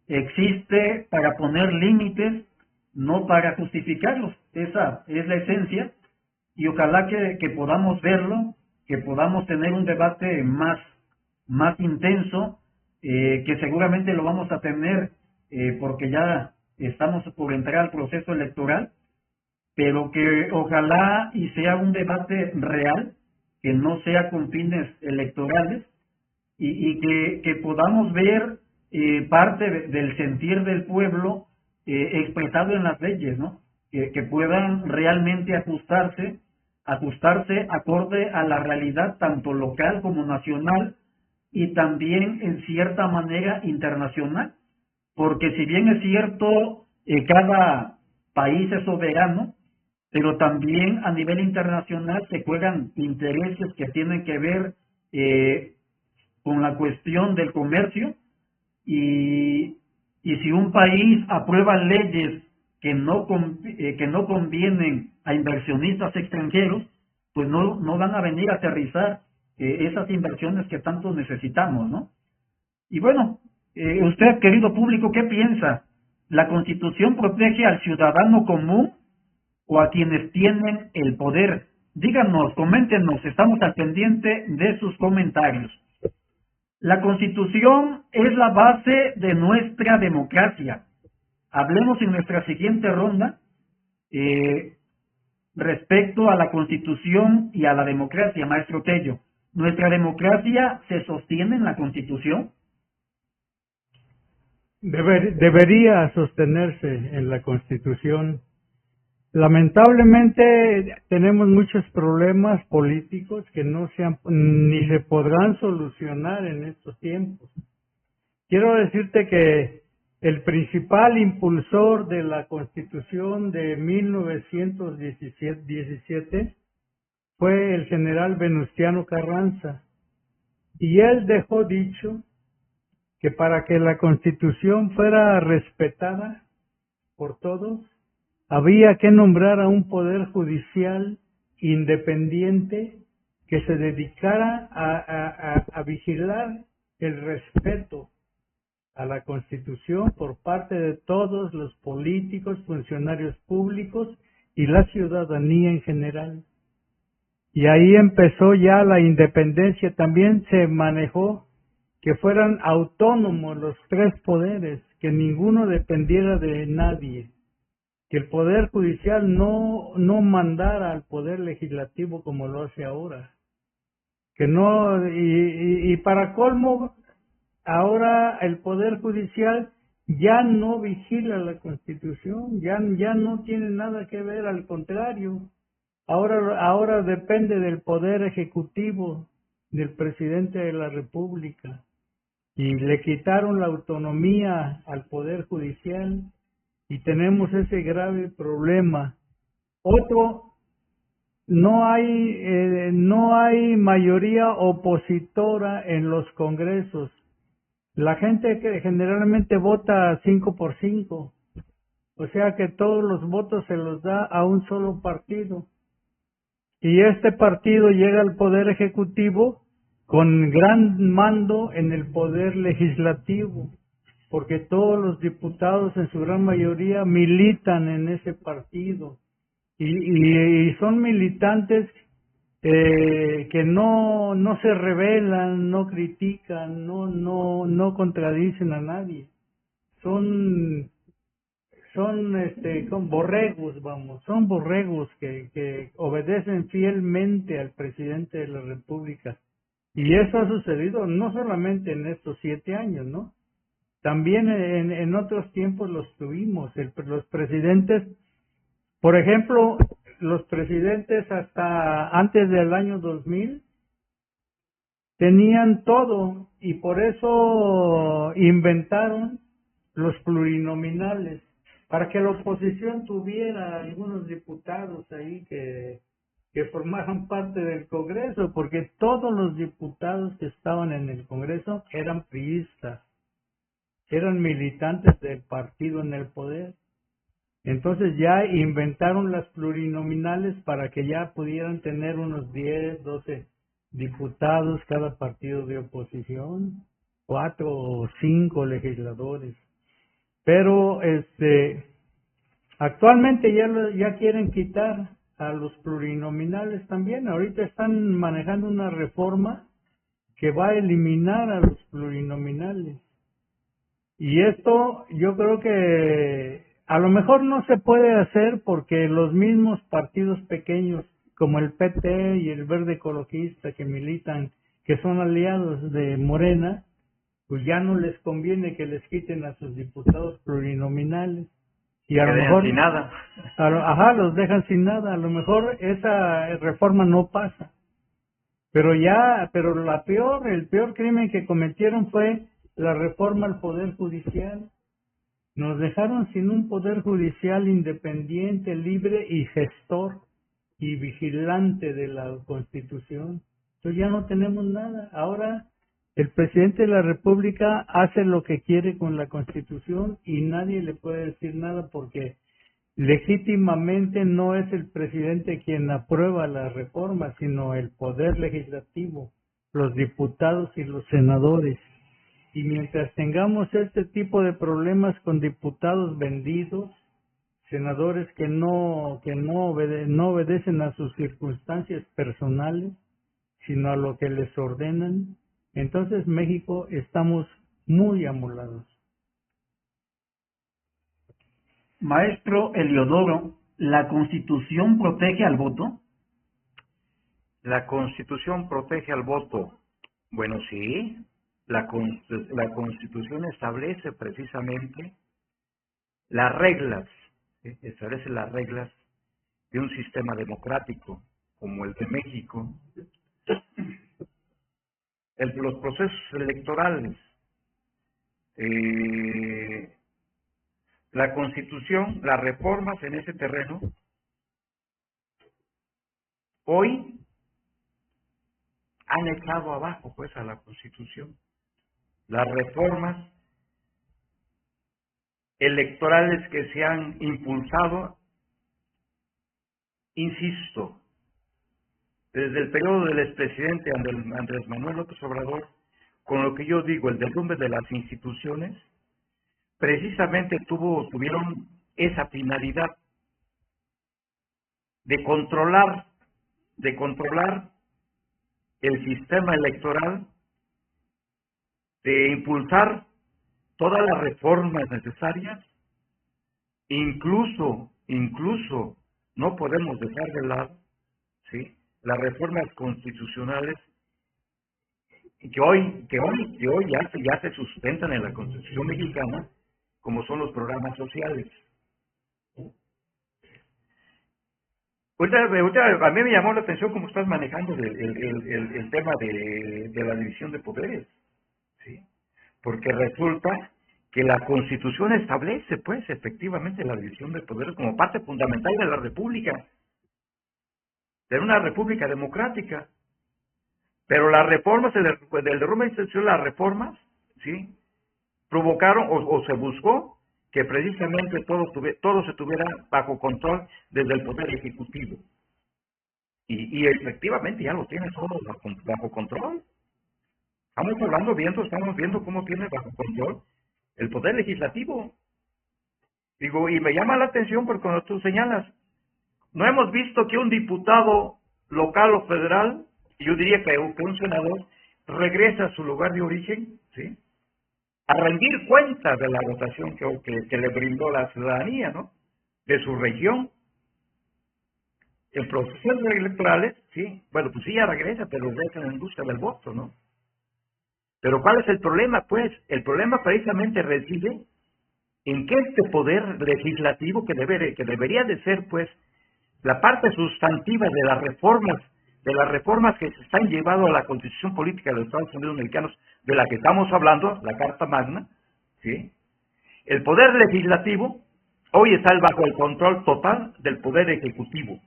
existe para poner límites, no para justificarlos. Esa es la esencia, y ojalá que podamos verlo, que podamos tener un debate más intenso, que seguramente lo vamos a tener porque ya estamos por entrar al proceso electoral, pero que ojalá y sea un debate real, que no sea con fines electorales, y que podamos ver parte del sentir del pueblo expresado en las leyes, ¿no? Que puedan realmente ajustarse acorde a la realidad tanto local como nacional, y también en cierta manera internacional, porque si bien es cierto, cada país es soberano, pero también a nivel internacional se juegan intereses que tienen que ver con la cuestión del comercio, y si un país aprueba leyes que no convienen a inversionistas extranjeros, pues no van a venir a aterrizar esas inversiones que tanto necesitamos, ¿no? Y bueno, usted, querido público, ¿qué piensa? ¿La Constitución protege al ciudadano común o a quienes tienen el poder? Díganos, coméntenos, estamos al pendiente de sus comentarios. La Constitución es la base de nuestra democracia. Hablemos en nuestra siguiente ronda respecto a la Constitución y a la democracia, maestro Tello. ¿Nuestra democracia se sostiene en la Constitución? Debería sostenerse en la Constitución. Lamentablemente tenemos muchos problemas políticos que no ni se podrán solucionar en estos tiempos. Quiero decirte que el principal impulsor de la Constitución de 1917 fue el general Venustiano Carranza, y él dejó dicho que para que la Constitución fuera respetada por todos, había que nombrar a un poder judicial independiente que se dedicara a vigilar el respeto a la Constitución por parte de todos los políticos, funcionarios públicos y la ciudadanía en general. Y ahí empezó ya la independencia. También se manejó que fueran autónomos los tres poderes, que ninguno dependiera de nadie, que el Poder Judicial no mandara al Poder Legislativo como lo hace ahora, que no, y para colmo, ahora el Poder Judicial ya no vigila la Constitución, ya no tiene nada que ver, al contrario, ahora depende del Poder Ejecutivo, del Presidente de la República, y le quitaron la autonomía al Poder Judicial, y tenemos ese grave problema. Otro, no hay mayoría opositora en los congresos. La gente que generalmente vota 5 por 5, o sea que todos los votos se los da a un solo partido. Y este partido llega al Poder Ejecutivo con gran mando en el Poder Legislativo, porque todos los diputados en su gran mayoría militan en ese partido, y son militantes que no se rebelan, no critican, no contradicen a nadie. Son con borregos, son borregos que obedecen fielmente al presidente de la República. Y eso ha sucedido no solamente en estos 7 años, ¿no? También en otros tiempos los tuvimos. Los presidentes, por ejemplo, los presidentes hasta antes del año 2000 tenían todo, y por eso inventaron los plurinominales, para que la oposición tuviera algunos diputados ahí que formaran parte del Congreso, porque todos los diputados que estaban en el Congreso eran priistas. eran militantes del partido en el poder. Entonces ya inventaron las plurinominales para que ya pudieran tener unos 10, 12 diputados cada partido de oposición, 4 o 5 legisladores. Pero actualmente ya quieren quitar a los plurinominales también. Ahorita están manejando una reforma que va a eliminar a los plurinominales. Y esto yo creo que a lo mejor no se puede hacer porque los mismos partidos pequeños como el PT y el Verde Ecologista que militan, que son aliados de Morena, pues ya no les conviene que les quiten a sus diputados plurinominales. Y a lo mejor sin nada. Los dejan sin nada. A lo mejor esa reforma no pasa. Pero el peor crimen que cometieron fue la reforma al Poder Judicial. Nos dejaron sin un Poder Judicial independiente, libre y gestor y vigilante de la Constitución. Entonces ya no tenemos nada. Ahora el presidente de la República hace lo que quiere con la Constitución y nadie le puede decir nada porque legítimamente no es el presidente quien aprueba la reforma, sino el Poder Legislativo, los diputados y los senadores. Y mientras tengamos este tipo de problemas con diputados vendidos, senadores que no obedecen a sus circunstancias personales, sino a lo que les ordenan, entonces México estamos muy amolados. Maestro Eliodoro, ¿la Constitución protege al voto? La Constitución protege al voto. Bueno, sí. La Constitución establece precisamente las reglas, ¿sí? Establece las reglas de un sistema democrático como el de México. Los procesos electorales. La Constitución, las reformas en ese terreno, hoy han echado abajo pues a la Constitución. Las reformas electorales que se han impulsado, insisto, desde el periodo del expresidente Andrés Manuel López Obrador, con lo que yo digo, el derrumbe de las instituciones, precisamente tuvieron esa finalidad de controlar el sistema electoral, de impulsar todas las reformas necesarias, incluso no podemos dejar de lado, ¿sí?, las reformas constitucionales que hoy ya se sustentan en la Constitución mexicana, como son los programas sociales. Ahorita a mí me llamó la atención cómo estás manejando el tema de la división de poderes, ¿sí? Porque resulta que la Constitución establece, pues, efectivamente la división de poderes como parte fundamental de la República, de una República democrática. Pero las reformas, del derrumbe institucional, las reformas, ¿sí?, provocaron o se buscó que precisamente todo se tuviera bajo control desde el Poder Ejecutivo. Y efectivamente ya lo tiene todo bajo control. Estamos viendo cómo tiene bajo control el Poder Legislativo. Digo, y me llama la atención porque cuando tú señalas, no hemos visto que un diputado local o federal, y yo diría que un senador, regresa a su lugar de origen, ¿sí?, a rendir cuentas de la votación que le brindó la ciudadanía, ¿no?, de su región. En procesos electorales, sí, bueno, pues sí, ya regresa, pero regresa en busca del voto, ¿no? Pero ¿cuál es el problema? Pues el problema precisamente reside en que este poder legislativo, que debería de ser, pues, la parte sustantiva de las reformas que se están llevando a la Constitución Política de los Estados Unidos Mexicanos, de la que estamos hablando, la Carta Magna, ¿sí? El poder legislativo hoy está bajo el control total del poder ejecutivo,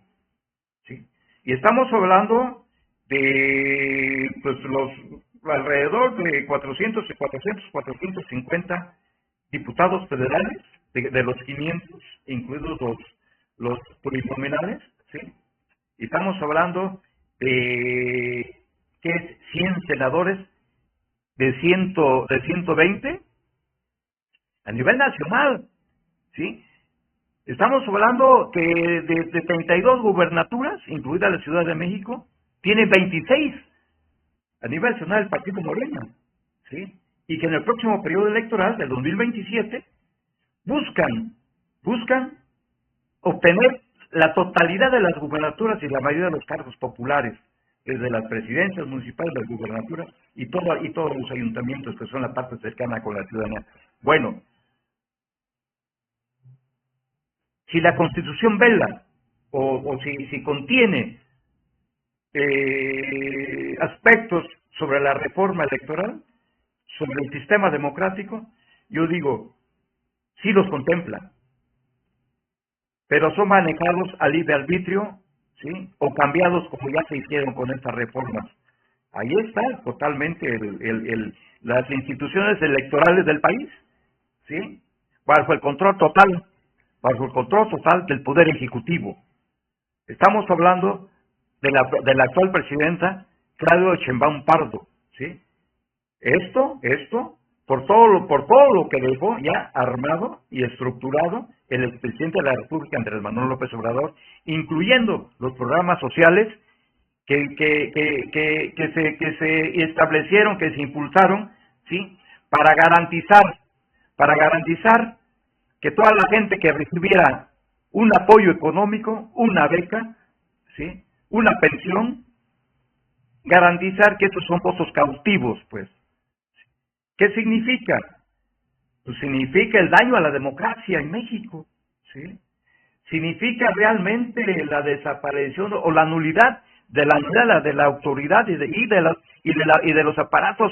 ¿sí? Y estamos hablando de, pues, alrededor de 450 diputados federales de los 500, incluidos los plurinominales, ¿sí? Y estamos hablando de que es 100 senadores de 120 a nivel nacional, ¿sí? Estamos hablando que de 32 gubernaturas, incluida la Ciudad de México, tiene 26 a nivel nacional el Partido Morena, ¿sí? Y que en el próximo periodo electoral del 2027 buscan obtener la totalidad de las gubernaturas y la mayoría de los cargos populares, desde las presidencias municipales, las gubernaturas y todos los ayuntamientos que son la parte cercana con la ciudadanía. Bueno, si la Constitución vela o si contiene aspectos sobre la reforma electoral, sobre el sistema democrático, yo digo, sí los contempla, pero son manejados a libre arbitrio, ¿sí? O cambiados como ya se hicieron con estas reformas. Ahí está totalmente las instituciones electorales del país, ¿sí? Bajo el control total del Poder Ejecutivo. Estamos hablando de la actual presidenta Claudia Sheinbaum Pardo, ¿sí? Esto, por todo lo que dejó ya armado y estructurado el expresidente de la República, Andrés Manuel López Obrador, incluyendo los programas sociales que se establecieron, que se impulsaron, ¿sí? Para garantizar que toda la gente que recibiera un apoyo económico, una beca, ¿sí? Una pensión, garantizar que estos son pozos cautivos, pues. ¿Qué significa? Pues significa el daño a la democracia en México, ¿sí? Significa realmente la desaparición o la nulidad de la autoridad y de los aparatos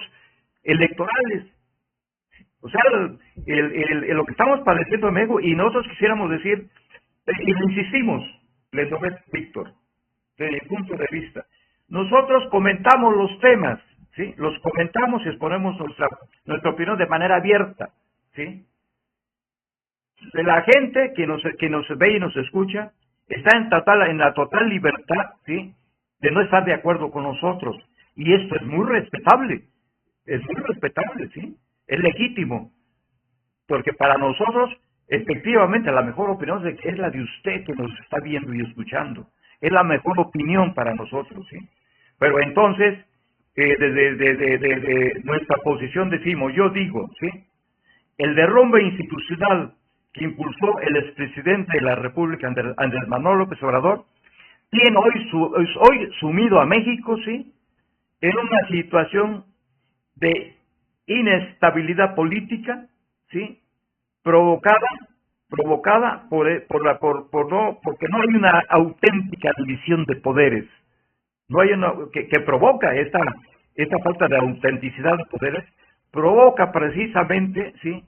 electorales. O sea, lo que estamos padeciendo en México, y nosotros quisiéramos decir, y lo insistimos, Víctor, desde mi punto de vista, nosotros comentamos los temas, ¿sí? Los comentamos y exponemos nuestra opinión de manera abierta, ¿sí? De la gente que nos ve y nos escucha está en la total libertad, ¿sí? De no estar de acuerdo con nosotros, y esto es muy respetable, ¿sí? Es legítimo, porque para nosotros efectivamente la mejor opinión es la de usted que nos está viendo y escuchando, es la mejor opinión para nosotros, ¿sí? Pero entonces desde nuestra posición decimos, yo digo, ¿sí? El derrumbe institucional que impulsó el expresidente de la República, Andrés Manuel López Obrador, tiene hoy sumido a México, ¿sí? En una situación de inestabilidad política, ¿sí? Provocada porque no hay una auténtica división de poderes. No hay que provoca esta falta de autenticidad de poderes, provoca precisamente, ¿sí?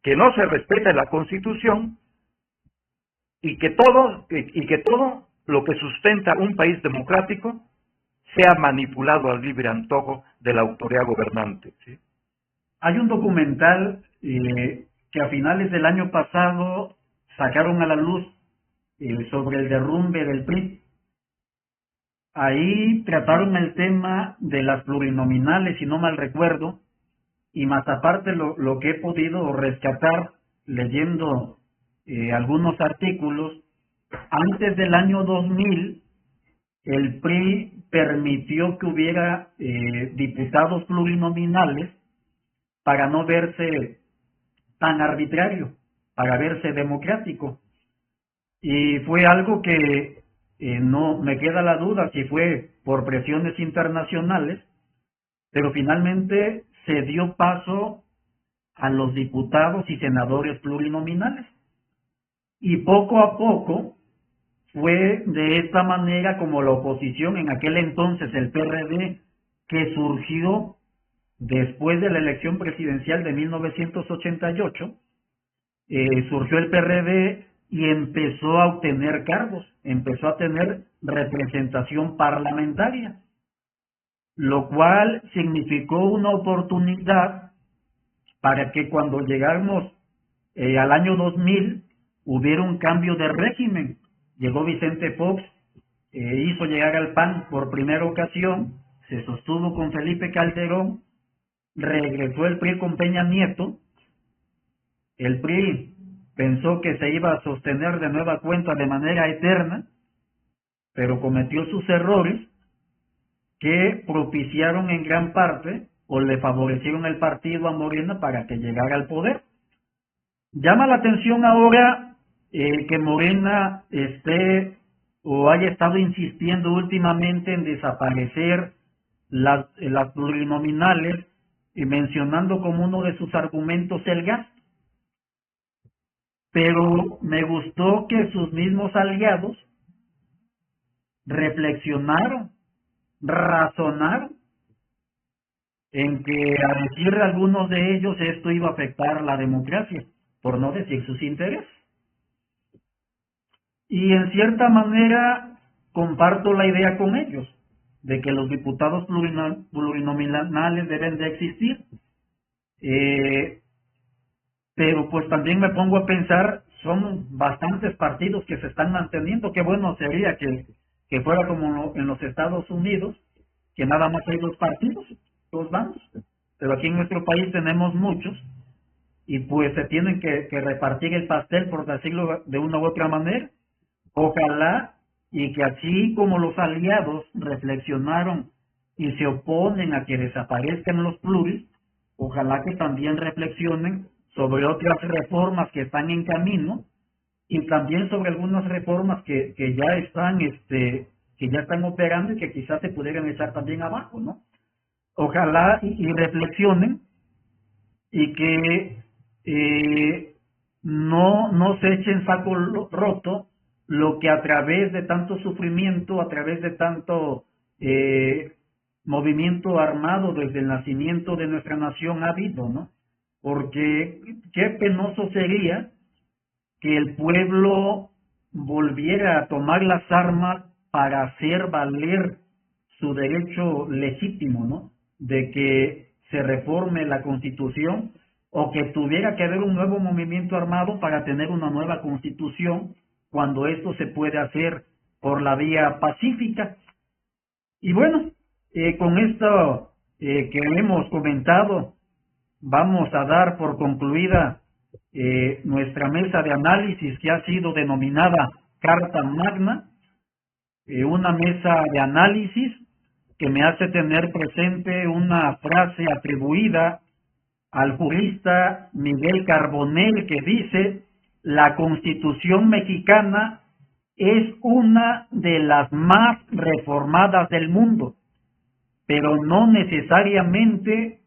Que no se respete la Constitución y que todo lo que sustenta un país democrático sea manipulado al libre antojo de la autoridad gobernante, ¿sí? Hay un documental que a finales del año pasado sacaron a la luz sobre el derrumbe del PRI. Ahí trataron el tema de las plurinominales, si no mal recuerdo, y más aparte lo que he podido rescatar leyendo algunos artículos, antes del año 2000, el PRI permitió que hubiera diputados plurinominales para no verse tan arbitrario, para verse democrático. Y fue algo que no me queda la duda si fue por presiones internacionales, pero finalmente se dio paso a los diputados y senadores plurinominales. Y poco a poco fue de esta manera como la oposición, en aquel entonces el PRD, que surgió después de la elección presidencial de 1988, surgió el PRD y empezó a obtener cargos, empezó a tener representación parlamentaria, lo cual significó una oportunidad para que cuando llegáramos al año 2000 hubiera un cambio de régimen. Llegó Vicente Fox, hizo llegar al PAN por primera ocasión, se sostuvo con Felipe Calderón, regresó el PRI con Peña Nieto. El PRI pensó que se iba a sostener de nueva cuenta de manera eterna, pero cometió sus errores que propiciaron en gran parte o le favorecieron el partido a Morena para que llegara al poder. Llama la atención ahora que Morena esté o haya estado insistiendo últimamente en desaparecer las plurinominales y mencionando como uno de sus argumentos el gasto. Pero me gustó que sus mismos aliados reflexionaron, razonaron en que a decir de algunos de ellos esto iba a afectar la democracia, por no decir sus intereses. Y en cierta manera comparto la idea con ellos de que los diputados plurinominales deben de existir. Pero pues también me pongo a pensar, son bastantes partidos que se están manteniendo. Qué bueno sería que fuera como en los Estados Unidos, que nada más hay 2 partidos, 2 bandos. Pero aquí en nuestro país tenemos muchos y pues se tienen que repartir el pastel, por decirlo de una u otra manera. Ojalá y que así como los aliados reflexionaron y se oponen a que desaparezcan los pluris, ojalá que también reflexionen sobre otras reformas que están en camino y también sobre algunas reformas que ya están operando y que quizás se pudieran echar también abajo, ¿no? Ojalá y reflexionen y que no se echen saco roto lo que a través de tanto sufrimiento, a través de tanto movimiento armado desde el nacimiento de nuestra nación ha habido, ¿no? Porque qué penoso sería que el pueblo volviera a tomar las armas para hacer valer su derecho legítimo, ¿no? De que se reforme la Constitución o que tuviera que haber un nuevo movimiento armado para tener una nueva Constitución cuando esto se puede hacer por la vía pacífica. Y bueno, con esto que hemos comentado, vamos a dar por concluida nuestra mesa de análisis que ha sido denominada Carta Magna, una mesa de análisis que me hace tener presente una frase atribuida al jurista Miguel Carbonell que dice: la Constitución mexicana es una de las más reformadas del mundo, pero no necesariamente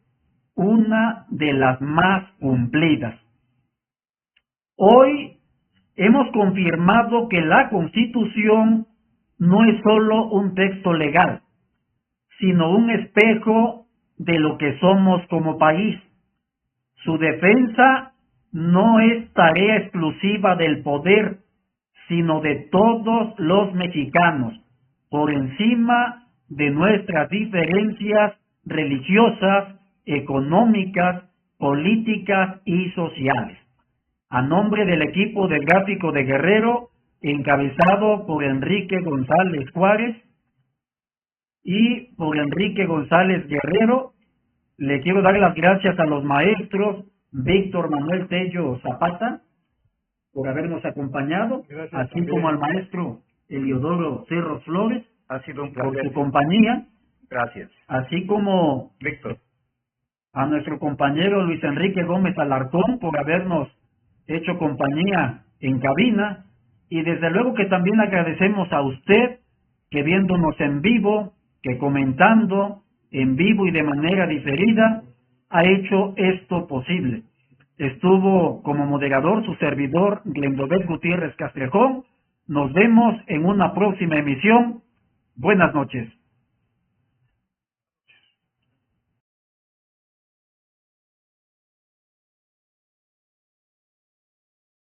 una de las más cumplidas. Hoy hemos confirmado que la Constitución no es solo un texto legal, sino un espejo de lo que somos como país. Su defensa no es tarea exclusiva del poder, sino de todos los mexicanos, por encima de nuestras diferencias religiosas, económicas, políticas y sociales. A nombre del equipo de Gráfico de Guerrero, encabezado por Enrique González Juárez y por Enrique González Guerrero, le quiero dar las gracias a los maestros Víctor Manuel Tello Zapata por habernos acompañado, Gracias, así también. como al maestro Eliodoro Cerros Flores Ha sido un por placer. su compañía, Gracias. así como Víctor. a nuestro compañero Luis Enrique Gómez Alarcón por habernos hecho compañía en cabina, y desde luego que también agradecemos a usted que viéndonos en vivo, que comentando en vivo y de manera diferida, ha hecho esto posible. Estuvo como moderador su servidor Glendobet Gutiérrez Castrejón. Nos vemos en una próxima emisión. Buenas noches.